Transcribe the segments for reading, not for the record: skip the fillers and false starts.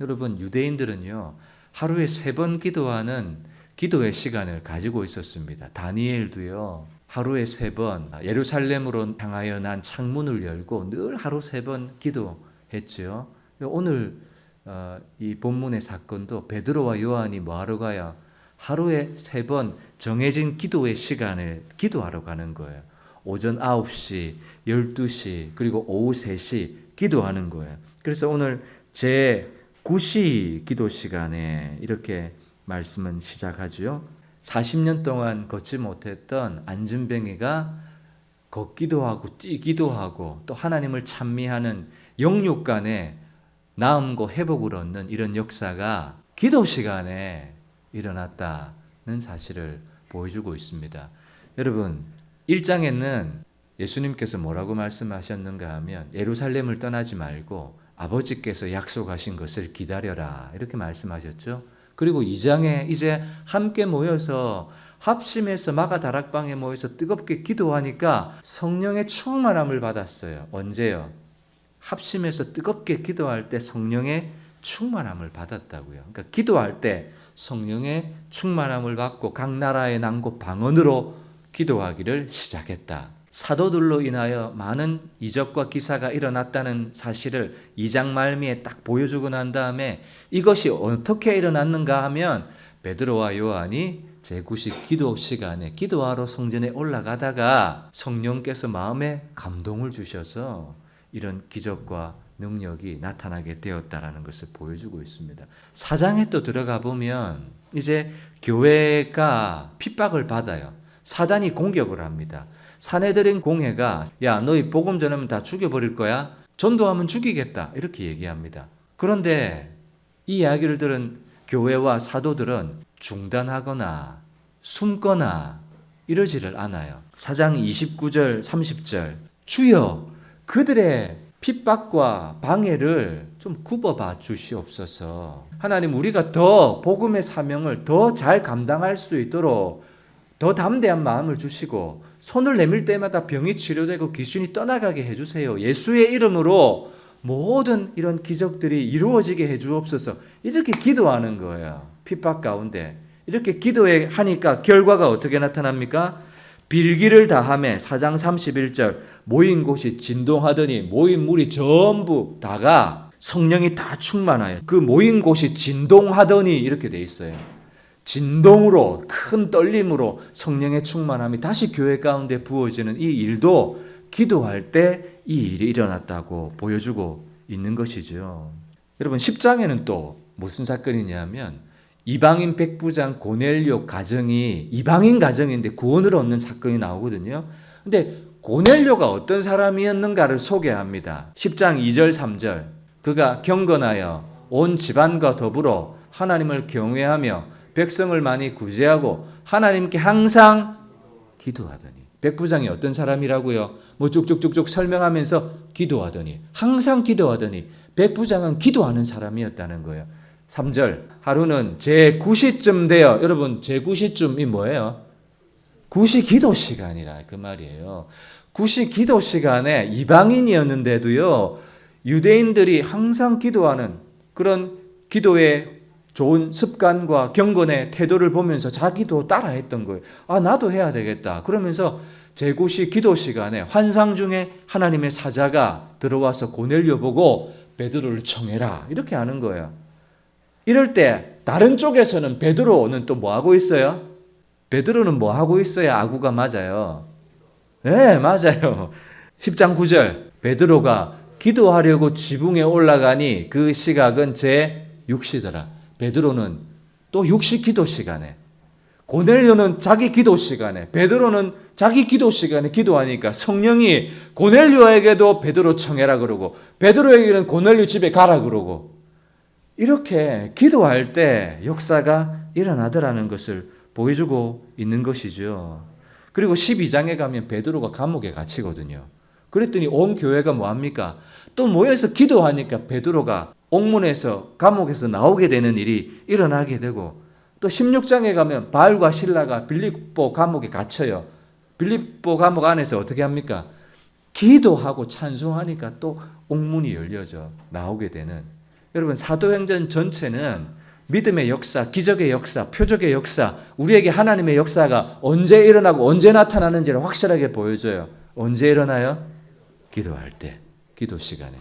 여러분, 유대인들은요, 하루에 3번 기도하는 기도의 시간을 가지고 있었습니다. 다니엘도요, 하루에 3번 예루살렘으로 향하여 난 창문을 열고 늘 하루 3번 기도했죠. 오늘 이 본문의 사건도 베드로와 요한이 뭐하러 가요? 하루에 3번 정해진 기도의 시간을 기도하러 가는 거예요. 오전 9시, 12시, 그리고 오후 3시 기도하는 거예요. 그래서 오늘 제 9시 기도 시간에 이렇게 말씀은 시작하죠. 40년 동안 걷지 못했던 안진뱅이가 걷기도 하고 뛰기도 하고 또 하나님을 찬미하는 영육 간의 나음과 회복을 얻는 이런 역사가 기도 시간에 일어났다는 사실을 보여주고 있습니다. 여러분, 1장에는 예수님께서 뭐라고 말씀하셨는가 하면 예루살렘을 떠나지 말고 아버지께서 약속하신 것을 기다려라 이렇게 말씀하셨죠. 그리고 2장에 이제 함께 모여서 합심해서 마가 다락방에 모여서 뜨겁게 기도하니까 성령의 충만함을 받았어요. 언제요? 합심해서 뜨겁게 기도할 때 성령의 충만함을 받았다고요. 그러니까 기도할 때 성령의 충만함을 받고 각 나라의 난곳 방언으로 기도하기를 시작했다. 사도들로 인하여 많은 이적과 기사가 일어났다는 사실을 2장 말미에 딱 보여주고 난 다음에 이것이 어떻게 일어났는가 하면 베드로와 요한이 제9식 기도 시간에 기도하러 성전에 올라가다가 성령께서 마음에 감동을 주셔서 이런 기적과 능력이 나타나게 되었다라는 것을 보여주고 있습니다. 4장에 또 들어가 보면 이제 교회가 핍박을 받아요. 사단이 공격을 합니다. 사내들인 공회가 야 너희 복음 전하면 다 죽여버릴 거야? 전도하면 죽이겠다 이렇게 얘기합니다. 그런데 이 이야기를 들은 교회와 사도들은 중단하거나 숨거나 이러지를 않아요. 4장 29절 30절 주여 그들의 핍박과 방해를 좀 굽어봐 주시옵소서. 하나님 우리가 더 복음의 사명을 더 잘 감당할 수 있도록 더 담대한 마음을 주시고 손을 내밀 때마다 병이 치료되고 귀신이 떠나가게 해주세요. 예수의 이름으로 모든 이런 기적들이 이루어지게 해주옵소서. 이렇게 기도하는 거예요. 핍박 가운데. 이렇게 기도하니까 결과가 어떻게 나타납니까? 빌기를 다하며 4장 31절 모인 곳이 진동하더니 모인 물이 전부 다가 성령이 다 충만하여 그 모인 곳이 진동하더니 이렇게 돼 있어요. 진동으로 큰 떨림으로 성령의 충만함이 다시 교회 가운데 부어지는 이 일도 기도할 때 이 일이 일어났다고 보여주고 있는 것이죠. 여러분 10장에는 또 무슨 사건이냐면 이방인 백부장 고넬료 가정이 이방인 가정인데 구원을 얻는 사건이 나오거든요. 근데 고넬료가 어떤 사람이었는가를 소개합니다. 10장 2절 3절 그가 경건하여 온 집안과 더불어 하나님을 경외하며 백성을 많이 구제하고 하나님께 항상 기도하더니 백부장이 어떤 사람이라고요? 뭐 쭉쭉쭉쭉 설명하면서 기도하더니 항상 기도하더니 백부장은 기도하는 사람이었다는 거예요. 3절 하루는 제9시쯤 되어 여러분 제9시쯤이 뭐예요? 9시 기도 시간이라 그 말이에요. 9시 기도 시간에 이방인이었는데도요 유대인들이 항상 기도하는 그런 기도의 좋은 습관과 경건의 태도를 보면서 자기도 따라했던 거예요. 아 나도 해야 되겠다. 그러면서 제9시 기도 시간에 환상 중에 하나님의 사자가 들어와서 고넬료 보고 베드로를 청해라 이렇게 하는 거예요. 이럴 때 다른 쪽에서는 베드로는 또 뭐 하고 있어요? 베드로는 뭐 하고 있어야 아구가 맞아요? 네 맞아요. 10장 9절 베드로가 기도하려고 지붕에 올라가니 그 시각은 제6시더라. 베드로는 또 6시 기도 시간에 고넬료는 자기 기도 시간에 베드로는 자기 기도 시간에 기도하니까 성령이 고넬료에게도 베드로 청해라 그러고 베드로에게는 고넬료 집에 가라 그러고 이렇게 기도할 때 역사가 일어나더라는 것을 보여주고 있는 것이죠. 그리고 12장에 가면 베드로가 감옥에 갇히거든요. 그랬더니 온 교회가 뭐합니까? 또 모여서 기도하니까 베드로가 옥문에서 감옥에서 나오게 되는 일이 일어나게 되고 또 16장에 가면 바울과 실라가 빌립보 감옥에 갇혀요. 빌립보 감옥 안에서 어떻게 합니까? 기도하고 찬송하니까 또 옥문이 열려져 나오게 되는 여러분 사도행전 전체는 믿음의 역사, 기적의 역사, 표적의 역사, 우리에게 하나님의 역사가 언제 일어나고 언제 나타나는지를 확실하게 보여줘요. 언제 일어나요? 기도할 때, 기도 시간에.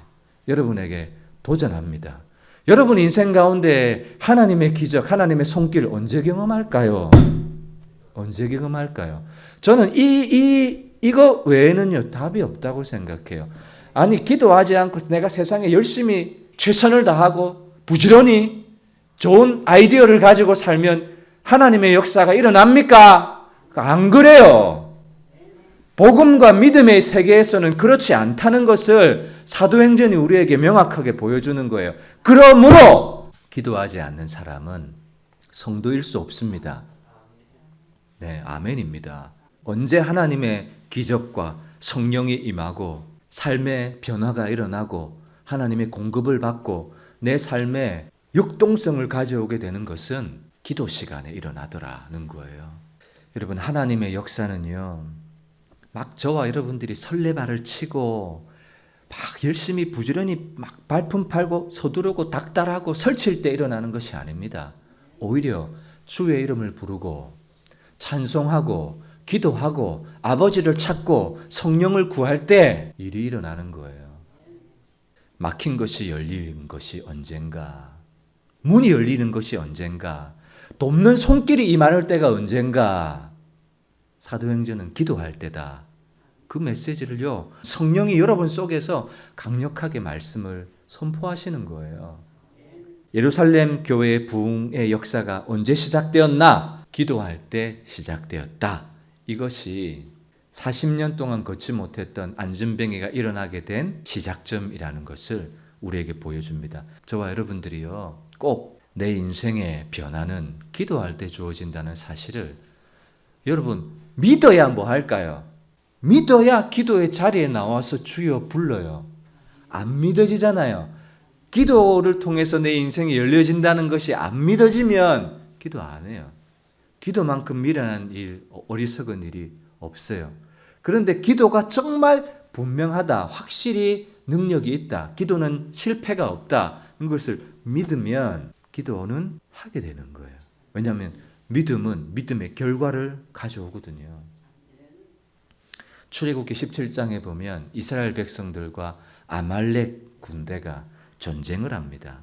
여러분에게 도전합니다. 여러분 인생 가운데 하나님의 기적, 하나님의 손길 언제 경험할까요? 언제 경험할까요? 저는 이거 외에는요, 답이 없다고 생각해요. 아니, 기도하지 않고 내가 세상에 열심히 최선을 다하고 부지런히 좋은 아이디어를 가지고 살면 하나님의 역사가 일어납니까? 안 그래요. 복음과 믿음의 세계에서는 그렇지 않다는 것을 사도행전이 우리에게 명확하게 보여주는 거예요. 그러므로 기도하지 않는 사람은 성도일 수 없습니다. 네, 아멘입니다. 언제 하나님의 기적과 성령이 임하고 삶의 변화가 일어나고 하나님의 공급을 받고 내 삶에 융통성을 가져오게 되는 것은 기도 시간에 일어나더라는 거예요. 여러분, 하나님의 역사는요, 막 저와 여러분들이 설레발을 치고 막 열심히 부지런히 막 발품 팔고 서두르고 닥달하고 설칠 때 일어나는 것이 아닙니다. 오히려 주의 이름을 부르고 찬송하고 기도하고 아버지를 찾고 성령을 구할 때 일이 일어나는 거예요. 막힌 것이 열리는 것이 언젠가, 문이 열리는 것이 언젠가, 돕는 손길이 임할 때가 언젠가. 사도행전은 기도할 때다. 그 메시지를요, 성령이 여러분 속에서 강력하게 말씀을 선포하시는 거예요. 예루살렘 교회의 부흥의 역사가 언제 시작되었나? 기도할 때 시작되었다. 이것이 40년 동안 걷지 못했던 안전병이가 일어나게 된 시작점이라는 것을 우리에게 보여줍니다. 저와 여러분들이요, 꼭 내 인생의 변화는 기도할 때 주어진다는 사실을 여러분 믿어야 뭐 할까요? 믿어야 기도의 자리에 나와서 주여 불러요. 안 믿어지잖아요. 기도를 통해서 내 인생이 열려진다는 것이 안 믿어지면 기도 안 해요. 기도만큼 미련한 일, 어리석은 일이 없어요. 그런데 기도가 정말 분명하다, 확실히 능력이 있다, 기도는 실패가 없다, 이것을 믿으면 기도는 하게 되는 거예요. 왜냐하면 믿음은 믿음의 결과를 가져오거든요. 출애굽기 17장에 보면 이스라엘 백성들과 아말렉 군대가 전쟁을 합니다.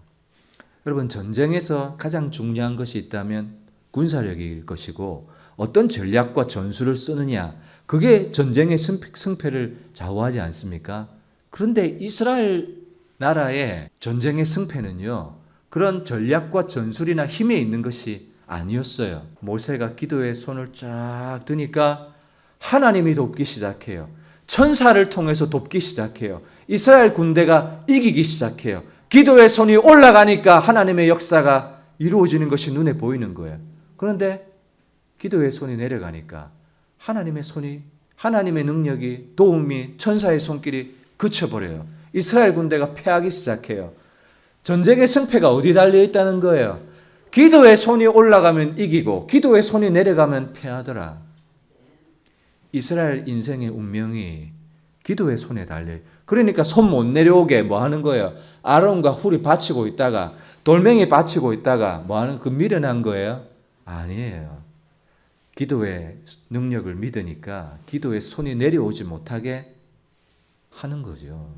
여러분, 전쟁에서 가장 중요한 것이 있다면 군사력일 것이고 어떤 전략과 전술을 쓰느냐, 그게 전쟁의 승패를 좌우하지 않습니까? 그런데 이스라엘 나라의 전쟁의 승패는요, 그런 전략과 전술이나 힘에 있는 것이 아니었어요. 모세가 기도에 손을 쫙 드니까 하나님이 돕기 시작해요. 천사를 통해서 돕기 시작해요. 이스라엘 군대가 이기기 시작해요. 기도의 손이 올라가니까 하나님의 역사가 이루어지는 것이 눈에 보이는 거예요. 그런데 기도의 손이 내려가니까 하나님의 손이, 하나님의 능력이, 도움이, 천사의 손길이 그쳐버려요. 이스라엘 군대가 패하기 시작해요. 전쟁의 승패가 어디 달려 있다는 거예요? 기도의 손이 올라가면 이기고 기도의 손이 내려가면 패하더라. 이스라엘 인생의 운명이 기도의 손에 달려요. 그러니까 손 못 내려오게 뭐 하는 거예요? 아론과 훌이 바치고 있다가, 돌멩이 바치고 있다가 뭐 하는, 그 미련한 거예요? 아니에요. 기도의 능력을 믿으니까 기도의 손이 내려오지 못하게 하는 거죠.